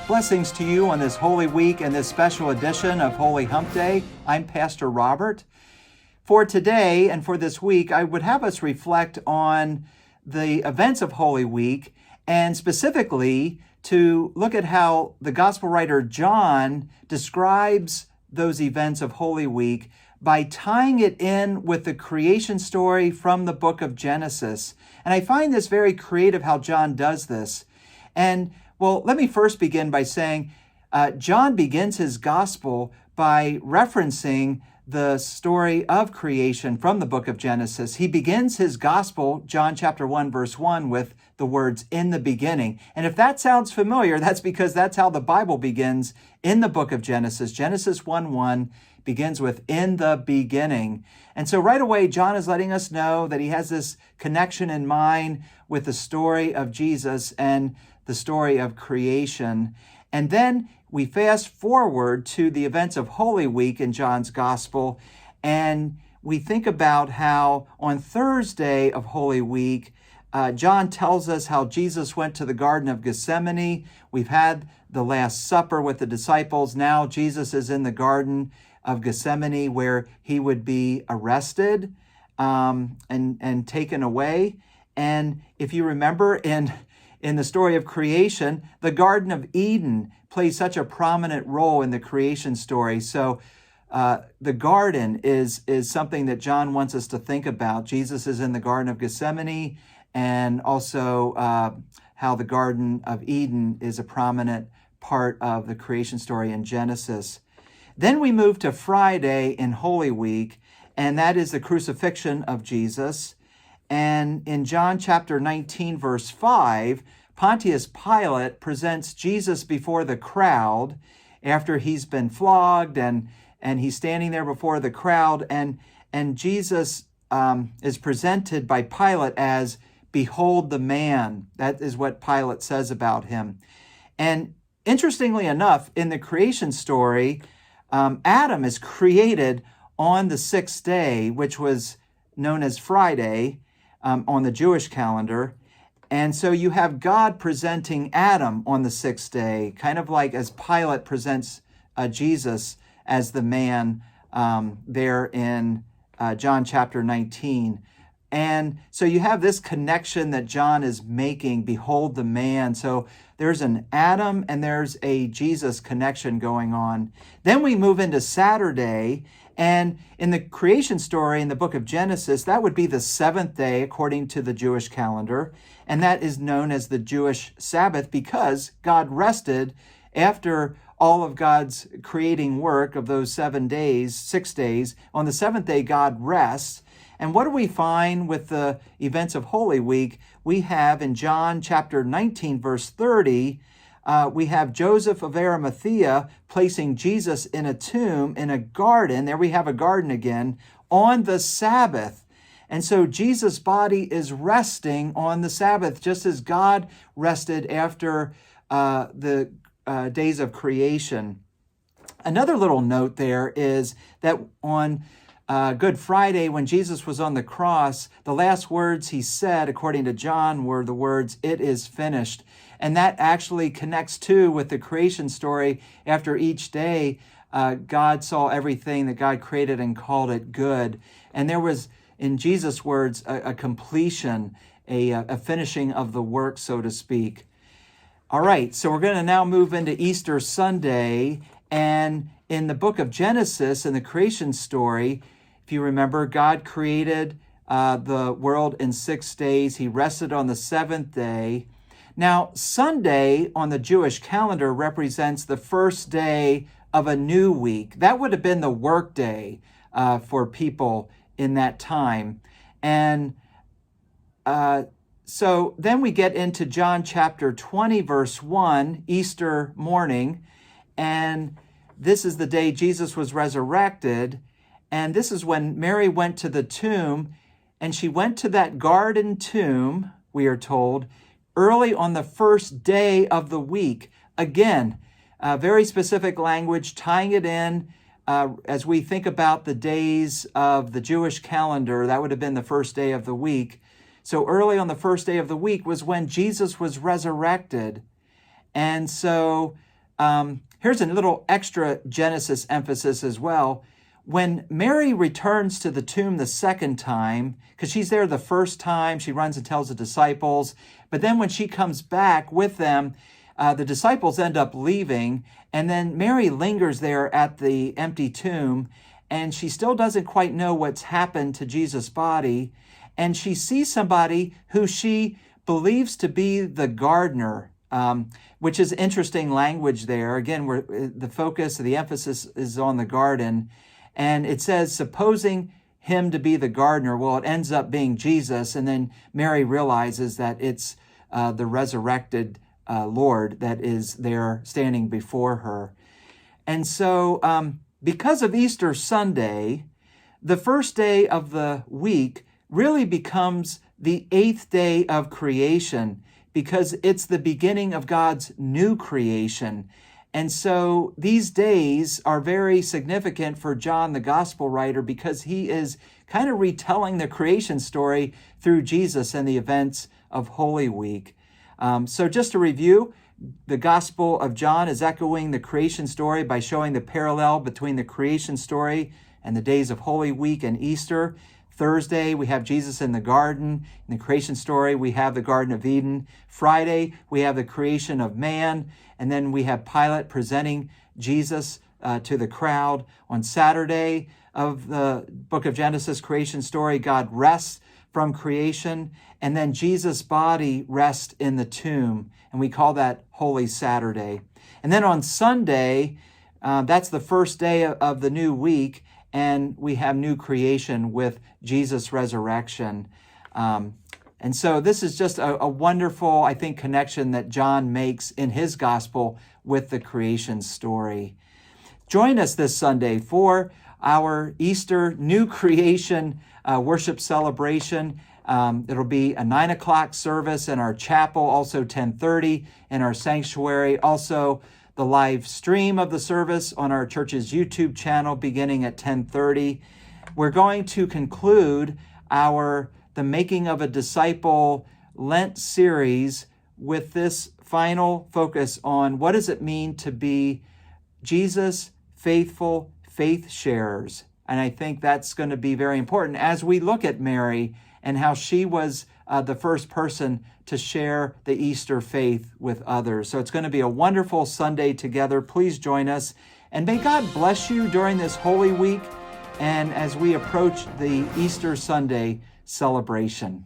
Blessings to you on this Holy Week and this special edition of Holy Hump Day. I'm Pastor Robert. For today and for this week, I would have us reflect on the events of Holy Week and specifically to look at how the gospel writer John describes those events of Holy Week by tying it in with the creation story from the book of Genesis. And I find this very creative how John does this. And well, let me first begin by saying John begins his gospel by referencing the story of creation from the book of Genesis. He begins his gospel, John chapter 1, verse 1, with the words, "in the beginning." And if that sounds familiar, that's because that's how the Bible begins in the book of Genesis. Genesis 1:1 begins with, "in the beginning." And so right away, John is letting us know that he has this connection in mind with the story of Jesus and the story of creation. And then we fast forward to the events of Holy Week in John's Gospel, and we think about how on Thursday of Holy Week, John tells us how Jesus went to the Garden of Gethsemane. We've had the Last Supper with the disciples. Now Jesus is in the Garden of Gethsemane where he would be arrested and taken away. And if you remember in the story of creation, the Garden of Eden plays such a prominent role in the creation story. So the garden is something that John wants us to think about. Jesus is in the Garden of Gethsemane, and also how the Garden of Eden is a prominent part of the creation story in Genesis. Then we move to Friday in Holy Week, and that is the crucifixion of Jesus. And in John chapter 19, verse 5, Pontius Pilate presents Jesus before the crowd after he's been flogged, and he's standing there before the crowd, and Jesus is presented by Pilate as, "Behold the man." That is what Pilate says about him. And interestingly enough, in the creation story, Adam is created on the sixth day, which was known as Friday, on the Jewish calendar. And so you have God presenting Adam on the sixth day, kind of like as Pilate presents Jesus as the man there in John chapter 19. And so you have this connection that John is making, behold the man. So there's an Adam and there's a Jesus connection going on. Then we move into Saturday, and in the creation story in the book of Genesis, that would be the seventh day according to the Jewish calendar. And that is known as the Jewish Sabbath because God rested after all of God's creating work of those 7 days, 6 days. On the seventh day, God rests. And what do we find with the events of Holy Week? We have in John chapter 19, verse 30, we have Joseph of Arimathea placing Jesus in a tomb in a garden. There we have a garden again, on the Sabbath. And so Jesus' body is resting on the Sabbath, just as God rested after the days of creation. Another little note there is that on Good Friday, when Jesus was on the cross, the last words he said, according to John, were the words, "It is finished." And that actually connects too with the creation story. After each day, God saw everything that God created and called it good. And there was, in Jesus' words, a completion, a finishing of the work, so to speak. All right, so we're going to now move into Easter Sunday. And in the book of Genesis, in the creation story, if you remember, God created the world in 6 days. He rested on the seventh day. Now, Sunday on the Jewish calendar represents the first day of a new week. That would have been the work day for people in that time. And so then we get into John chapter 20, verse 1, Easter morning. And this is the day Jesus was resurrected. And this is when Mary went to the tomb. And she went to that garden tomb, we are told, early on the first day of the week. Again, very specific language, tying it in as we think about the days of the Jewish calendar. That would have been the first day of the week. So early on the first day of the week was when Jesus was resurrected. And so Here's a little extra Genesis emphasis as well. When Mary returns to the tomb the second time, because she's there the first time, she runs and tells the disciples, but then when she comes back with them, the disciples end up leaving, and then Mary lingers there at the empty tomb, and she still doesn't quite know what's happened to Jesus' body, and she sees somebody who she believes to be the gardener, which is interesting language there. Again, the focus, the emphasis is on the garden. And it says, supposing him to be the gardener. Well, it ends up being Jesus. And then Mary realizes that it's the resurrected Lord that is there standing before her. And so because of Easter Sunday, the first day of the week really becomes the 8th day of creation, because it's the beginning of God's new creation. And so these days are very significant for John, the gospel writer, because he is kind of retelling the creation story through Jesus and the events of Holy Week. So just to review, the Gospel of John is echoing the creation story by showing the parallel between the creation story and the days of Holy Week and Easter. Thursday, we have Jesus in the garden. In the creation story, we have the Garden of Eden. Friday, we have the creation of man. And then we have Pilate presenting Jesus to the crowd. On Saturday of the book of Genesis creation story, God rests from creation. And then Jesus' body rests in the tomb. And we call that Holy Saturday. And then on Sunday, that's the first day of the new week. And we have new creation with Jesus' resurrection. And so this is just a wonderful, I think, connection that John makes in his gospel with the creation story. Join us this Sunday for our Easter new creation worship celebration. It'll be a 9 o'clock service in our chapel, also 10:30 in our sanctuary. Also, the live stream of the service on our church's YouTube channel beginning at 10:30. We're going to conclude the Making of a Disciple Lent series with this final focus on what does it mean to be Jesus' faithful faith sharers. And I think that's going to be very important as we look at Mary and how she was the first person to share the Easter faith with others. So it's going to be a wonderful Sunday together. Please join us. And may God bless you during this Holy Week and as we approach the Easter Sunday celebration.